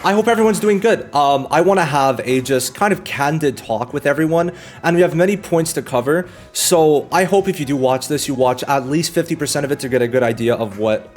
I hope everyone's doing good. I want to have a just kind of candid talk with everyone, and we have many points to cover. So I hope if you do watch this, you watch at least 50% of it to get a good idea of what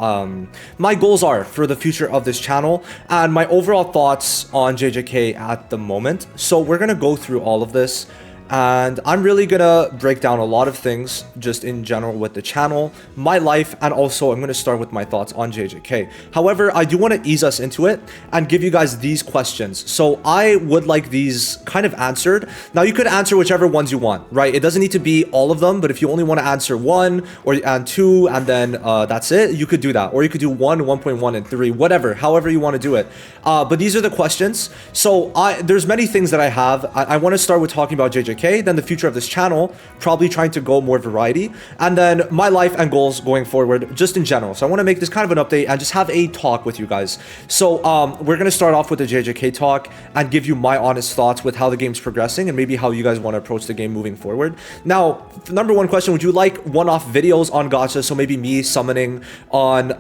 my goals are for the future of this channel and my overall thoughts on JJK at the moment. So we're gonna go through all of this. And I'm really gonna break down a lot of things just in general with the channel, my life, and also I'm gonna start with my thoughts on JJK. However, I do want to ease us into it and give you guys these questions. So I would like these kind of answered. Now you could answer whichever ones you want, right? It doesn't need to be all of them, but if you only want to answer one and two, and then that's it, you could do that. Or you could do 1, 1.1, and 3, whatever, however you want to do it. But these are the questions. So there's many things that I have. I want to start with talking about JJK. Then the future of this channel, probably trying to go more variety, and then my life and goals going forward just in general. So I want to make this kind of an update and just have a talk with you guys. So we're going to start off with the JJK talk and give you my honest thoughts with how the game's progressing and maybe how you guys want to approach the game moving forward. Now, number one question, would you like one-off videos on gacha? So maybe me summoning on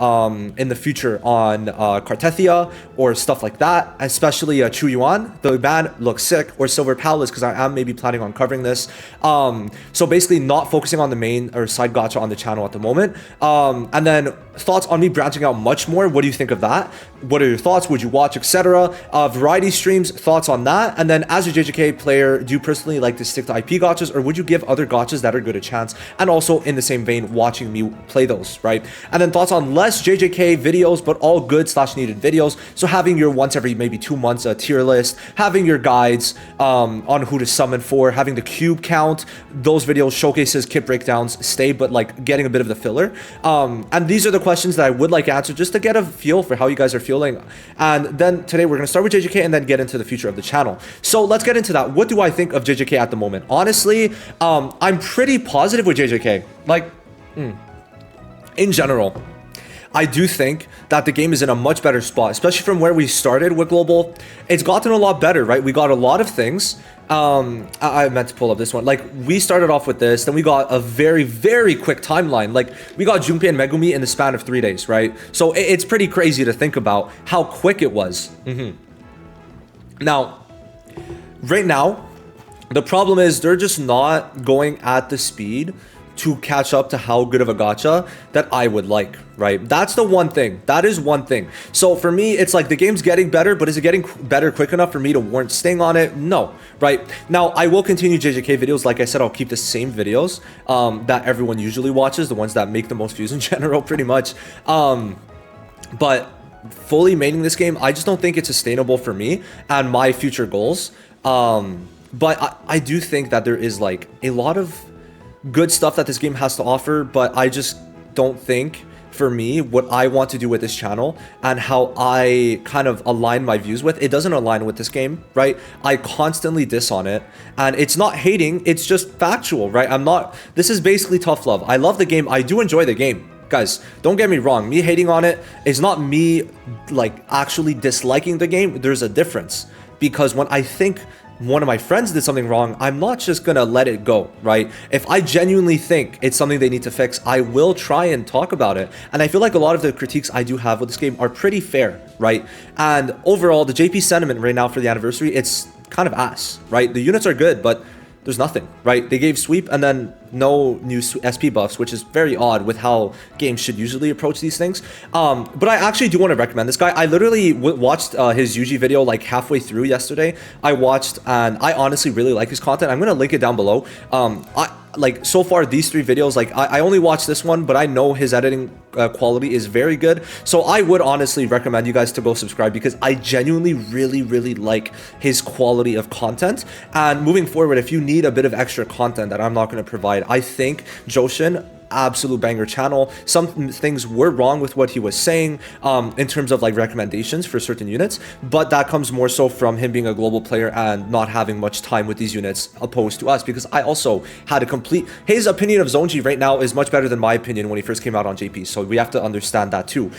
in the future on Cartethia or stuff like that, especially Chu Yuan. The ban looks sick, or Silver Palace, because I am maybe planning on covering this. So basically not focusing on the main or side gacha on the channel at the moment. And then thoughts on me branching out much more. What do you think of that? What are your thoughts? Would you watch, etc.? Variety streams, thoughts on that. And then as a JJK player, do you personally like to stick to IP gachas, or would you give other gachas that are good a chance? And also in the same vein, watching me play those, right? And then thoughts on less JJK videos, but all good / needed videos. So having your once every maybe 2 months tier list, having your guides on who to summon for, having the cube count, those videos, showcases, kit breakdowns stay, but like getting a bit of the filler. And these are the questions that I would like answered just to get a feel for how you guys are feeling. And then today we're going to start with JJK and then get into the future of the channel. So let's get into that. What do I think of JJK at the moment? Honestly, I'm pretty positive with JJK. Like, in general, I do think that the game is in a much better spot, especially from where we started with Global. It's gotten a lot better, right? We got a lot of things. I meant to pull up this one. Like, we started off with this, then we got a very, very quick timeline. Like, we got Junpei and Megumi in the span of 3 days, right? So it's pretty crazy to think about how quick it was. Now, right now, the problem is they're just not going at the speed to catch up to how good of a gacha that I would like, right? That's the one thing. That is one thing. So for me, it's like the game's getting better, but is it getting better quick enough for me to warrant staying on it? No, right? Now, I will continue JJK videos. Like I said, I'll keep the same videos that everyone usually watches, the ones that make the most views in general, pretty much. But fully maining this game, I just don't think it's sustainable for me and my future goals. But I do think that there is like a lot of good stuff that this game has to offer, but I just don't think, for me, what I want to do with this channel and how I kind of align my views with, it doesn't align with this game, right? I constantly diss on it, and it's not hating, it's just factual, right? This is basically tough love. I love the game, I do enjoy the game. Guys, don't get me wrong, me hating on it is not me like actually disliking the game. There's a difference, because when I think one of my friends did something wrong, I'm not just gonna let it go, right? If I genuinely think it's something they need to fix, I will try and talk about it. And I feel like a lot of the critiques I do have with this game are pretty fair, right? And overall, the JP sentiment right now for the anniversary, it's kind of ass, right? The units are good, but there's nothing, right? They gave sweep and then no new SP buffs, which is very odd with how games should usually approach these things. But I actually do want to recommend this guy. I literally watched his Yuji video like halfway through yesterday. I watched, and I honestly really like his content. I'm going to link it down below. Like, so far, these 3 videos, like, I only watched this one, but I know his editing quality is very good. So I would honestly recommend you guys to go subscribe, because I genuinely really like his quality of content. And moving forward, if you need a bit of extra content that I'm not going to provide, I think Joshin, absolute banger channel. Some things were wrong with what he was saying in terms of like recommendations for certain units, but that comes more so from him being a global player and not having much time with these units opposed to us, because I also had a complete, his opinion of Zonji right now is much better than my opinion when he first came out on JP, so we have to understand that too.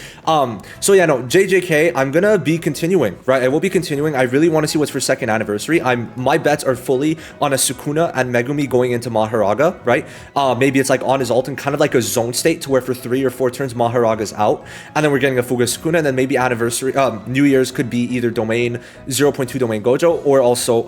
So yeah, no, JJK, I'm gonna be continuing, right? I will be continuing. I really want to see what's for 2nd anniversary. My bets are fully on a Sukuna and Megumi going into Maharaga, right? Maybe it's like on his ult and kind of like a zone state to where for 3 or 4 turns Maharaga's out, and then we're getting a Fuga Sukuna, and then maybe anniversary, New Year's could be either domain 0.2 domain Gojo or also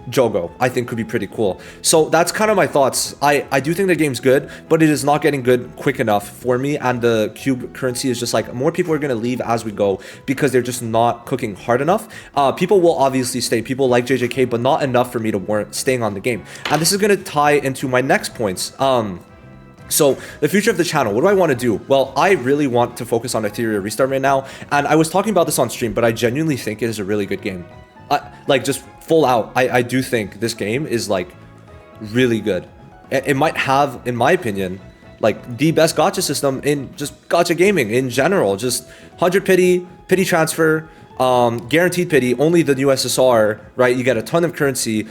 Jogo. I think could be pretty cool. So that's kind of my thoughts. I do think the game's good, but it is not getting good quick enough for me, and the cube currency is just like more people are going to leave as we go because they're just not cooking hard enough. People will obviously stay, people like JJK, but not enough for me to warrant staying on the game. And this is going to tie into my next points. So the future of the channel, what do I want to do? Well, I really want to focus on Ethereum Restart right now, and I was talking about this on stream, but I genuinely think it is a really good game. Like just full out, I do think this game is like really good. It might have, in my opinion, like the best gacha system in just gacha gaming in general. Just 100 pity transfer, guaranteed pity, only the new SSR, right? You get a ton of currency.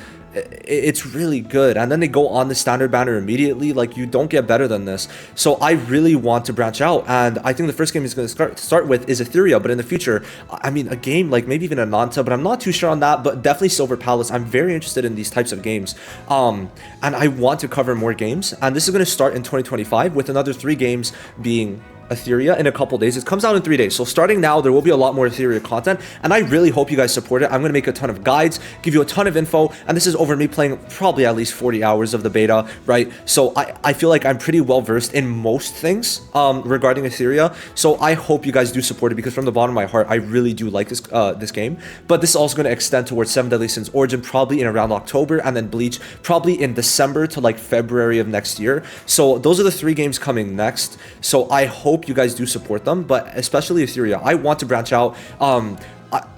It's really good, and then they go on the standard banner immediately. Like, you don't get better than this. So I really want to branch out, and I think the first game is going to start with is Etheria, but in the future, I mean, a game like maybe even Ananta, but I'm not too sure on that, but definitely Silver Palace. I'm very interested in these types of games, and I want to cover more games, and this is going to start in 2025 with another 3 games being Etheria in a couple days. It comes out in 3 days, so starting now there will be a lot more Etheria content, and I really hope you guys support it. I'm going to make a ton of guides, give you a ton of info, and this is over me playing probably at least 40 hours of the beta, right? So I feel like I'm pretty well versed in most things regarding Etheria, so I hope you guys do support it, because from the bottom of my heart I really do like this this game. But this is also going to extend towards 7 Deadly Sins Origin probably in around October, and then Bleach probably in December to like February of next year. So those are the 3 games coming next, so I hope you guys do support them, but especially Etheria. I want to branch out.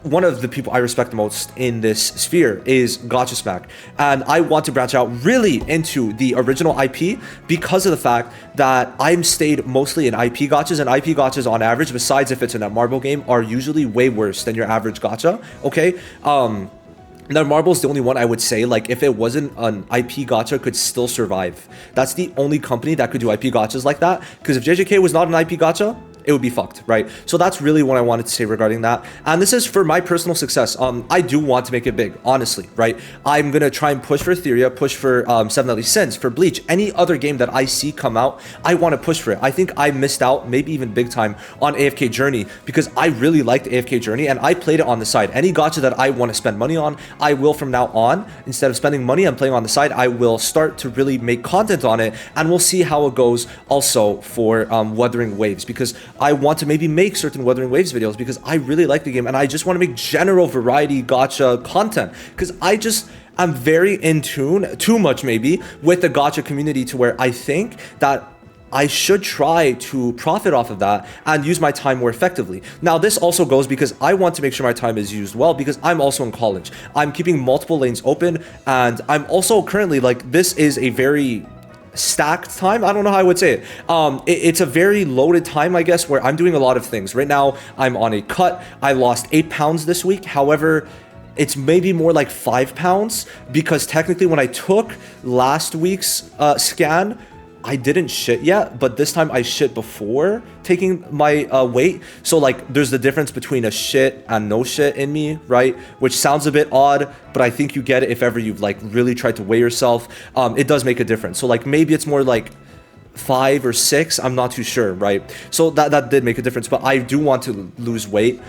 One of the people I respect the most in this sphere is Gotcha Smack, and I want to branch out really into the original IP because of the fact that I'm stayed mostly in IP gotchas, and IP gotchas on average, besides if it's a Netmarble game, are usually way worse than your average gotcha, okay? Netmarble is the only one I would say, like, if it wasn't an IP gacha, could still survive. That's the only company that could do IP gachas like that, because if JJK was not an IP gacha, it would be fucked, right? So that's really what I wanted to say regarding that. And this is for my personal success. I do want to make it big, honestly, right? I'm gonna try and push for Etheria, push for 7 Deadly Sins, for Bleach, any other game that I see come out, I want to push for it. I think I missed out, maybe even big time, on AFK Journey, because I really liked AFK Journey, and I played it on the side. Any gacha that I want to spend money on, I will from now on. Instead of spending money on playing on the side, I will start to really make content on it, and we'll see how it goes also for Wuthering Waves, because I want to maybe make certain Wuthering Waves videos, because I really like the game, and I just want to make general variety gacha content, because I'm very in tune, too much maybe, with the gacha community, to where I think that I should try to profit off of that and use my time more effectively. Now, this also goes because I want to make sure my time is used well, because I'm also in college. I'm keeping multiple lanes open, and I'm also currently, like, this is a very stacked time. I don't know how I would say it. It's a very loaded time, I guess, where I'm doing a lot of things. Right now, I'm on a cut. I lost 8 pounds this week. However, it's maybe more like 5 pounds, because technically when I took last week's scan, I didn't shit yet, but this time I shit before taking my weight. So, like, there's the difference between a shit and no shit in me, right? Which sounds a bit odd, but I think you get it if ever you've, like, really tried to weigh yourself. It does make a difference. So, like, maybe it's more like 5 or 6. I'm not too sure, right? So that did make a difference, but I do want to lose weight.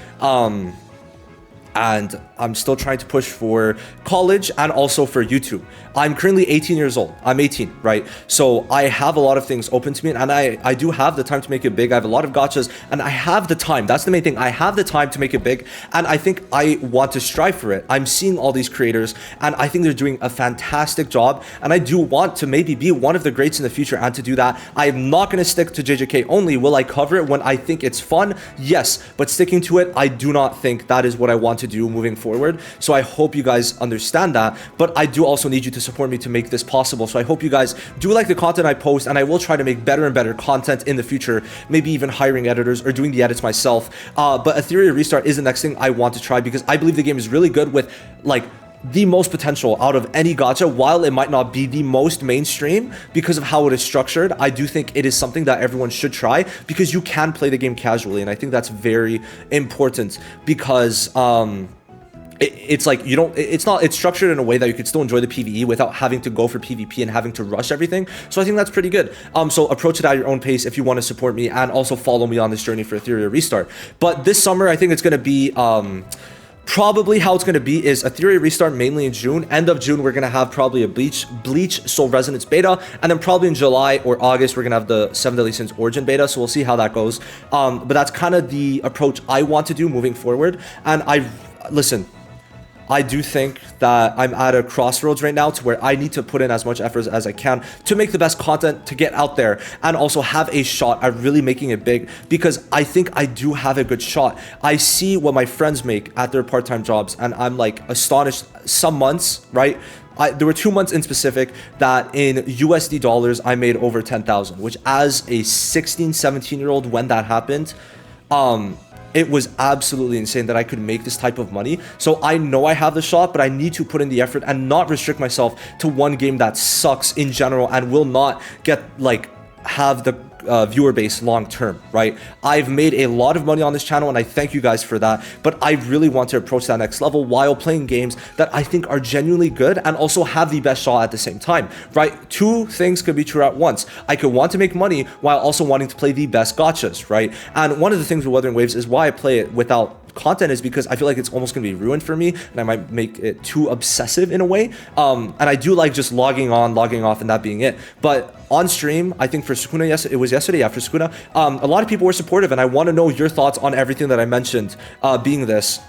And I'm still trying to push for college and also for YouTube. I'm currently 18 years old. I'm 18, right? So I have a lot of things open to me, and I do have the time to make it big. I have a lot of gotchas, and I have the time. That's the main thing. I have the time to make it big, and I think I want to strive for it. I'm seeing all these creators, and I think they're doing a fantastic job, and I do want to maybe be one of the greats in the future, and to do that, I am not going to stick to JJK only. Will I cover it when I think it's fun? Yes, but sticking to it, I do not think that is what I want to do moving forward. So I hope you guys understand that, but I do also need you to support me to make this possible. So I hope you guys do like the content I post, and I will try to make better and better content in the future, maybe even hiring editors or doing the edits myself. But Etheria Restart is the next thing I want to try, because I believe the game is really good with, like, the most potential out of any gacha. While it might not be the most mainstream because of how it is structured, I do think it is something that everyone should try, because you can play the game casually, and I think that's very important, because it's like you don't it's structured in a way that you could still enjoy the PvE without having to go for PvP and having to rush everything. So I think that's pretty good. So approach it at your own pace if you want to support me, and also follow me on this journey for Ethereum Restart. But this summer I think it's going to be probably how it's going to be is a Ethereum Restart mainly in June. End of June, we're going to have probably a Bleach Soul Resonance beta. And then probably in July or August, we're going to have the 7 Deadly Sins Origin beta. So we'll see how that goes. But that's kind of the approach I want to do moving forward. And listen, I do think that I'm at a crossroads right now to where I need to put in as much effort as I can to make the best content, to get out there, and also have a shot at really making it big, because I think I do have a good shot. I see what my friends make at their part-time jobs, and I'm like astonished. Some months, right? There were 2 months in specific that in USD dollars, I made over 10,000, which as a 16, 17-year-old when that happened, it was absolutely insane that I could make this type of money. So I know I have the shot, but I need to put in the effort and not restrict myself to one game that sucks in general and will not get like have the viewer base long term, right? I've made a lot of money on this channel and I thank you guys for that, but I really want to approach that next level while playing games that I think are genuinely good and also have the best shot at the same time, right? Two things could be true at once. I could want to make money while also wanting to play the best gachas, right? And one of the things with Wuthering Waves is why I play it without content is because I feel like it's almost going to be ruined for me and I might make it too obsessive in a way. And I do like just logging on, logging off, and that being it. But on stream, I think for Sukuna, yes, it was yesterday after Sukuna, a lot of people were supportive, and I want to know your thoughts on everything that I mentioned being this.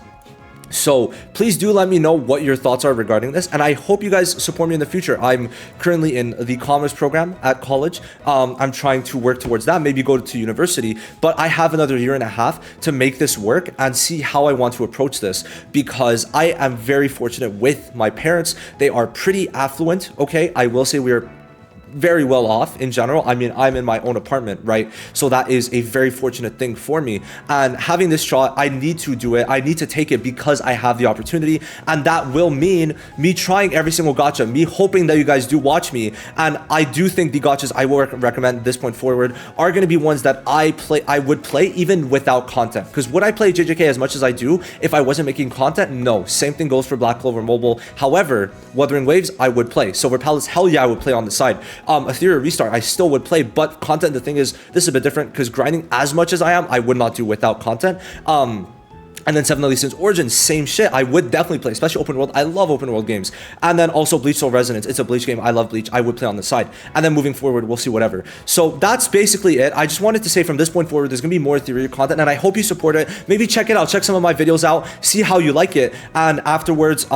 So please do let me know what your thoughts are regarding this, and I hope you guys support me in the future. I'm currently in the commerce program at college. I'm trying to work towards that, maybe go to university, but I have another year and a half to make this work and see how I want to approach this, because I am very fortunate with my parents. They are pretty affluent, okay? I will say we are very well off in general. I mean, I'm in my own apartment, right? So that is a very fortunate thing for me. And having this shot, I need to do it. I need to take it because I have the opportunity. And that will mean me trying every single gacha, me hoping that you guys do watch me. And I do think the gachas I will recommend at this point forward are going to be ones that I would play even without content. Because would I play JJK as much as I do if I wasn't making content? No. Same thing goes for Black Clover Mobile. However, Wuthering Waves, I would play. Silver Palace, hell yeah, I would play on the side. Ethereum Restart, I still would play, but content, the thing is, this is a bit different because grinding as much as I am, I would not do without content. And then 7 Deadly Sins Origin, same shit. I would definitely play, especially open world. I love open world games. And then also Bleach Soul Resonance. It's a Bleach game. I love Bleach. I would play on the side. And then moving forward, we'll see whatever. So that's basically it. I just wanted to say from this point forward, there's going to be more Ethereum content, and I hope you support it. Maybe check it out. Check some of my videos out. See how you like it. And afterwards,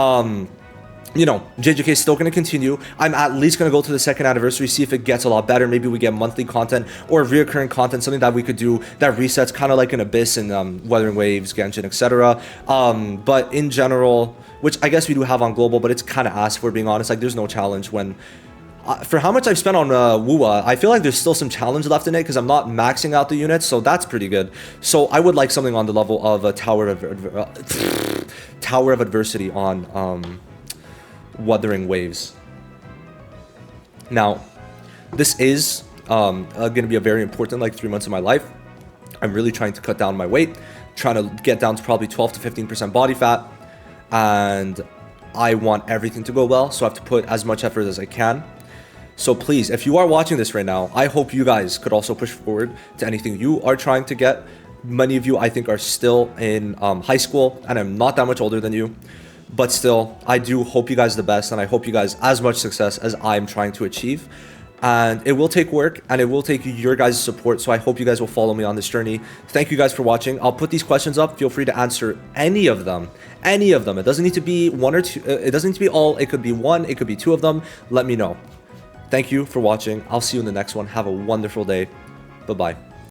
you know, JJK is still going to continue. I'm at least going to go to the 2nd anniversary, see if it gets a lot better. Maybe we get monthly content or reoccurring content, something that we could do that resets, kind of like an Abyss and Wuthering Waves, Genshin, etc. But in general, which I guess we do have on global, but it's kind of ass, if we're being honest. Like, there's no challenge when... for how much I've spent on WUA, I feel like there's still some challenge left in it because I'm not maxing out the units, so that's pretty good. So I would like something on the level of a Tower of Adversity on... Wuthering Waves. Now, this is going to be a very important 3 months of my life. I'm really trying to cut down my weight, trying to get down to probably 12 to 15% body fat, and I want everything to go well, so I have to put as much effort as I can. So please, if you are watching this right now, I hope you guys could also push forward to anything you are trying to get. Many of you, I think, are still in high school, and I'm not that much older than you. But still, I do hope you guys the best, and I hope you guys as much success as I'm trying to achieve. And it will take work, and it will take your guys' support, so I hope you guys will follow me on this journey. Thank you guys for watching. I'll put these questions up. Feel free to answer any of them. Any of them. It doesn't need to be one or two. It doesn't need to be all. It could be one. It could be two of them. Let me know. Thank you for watching. I'll see you in the next one. Have a wonderful day. Bye-bye.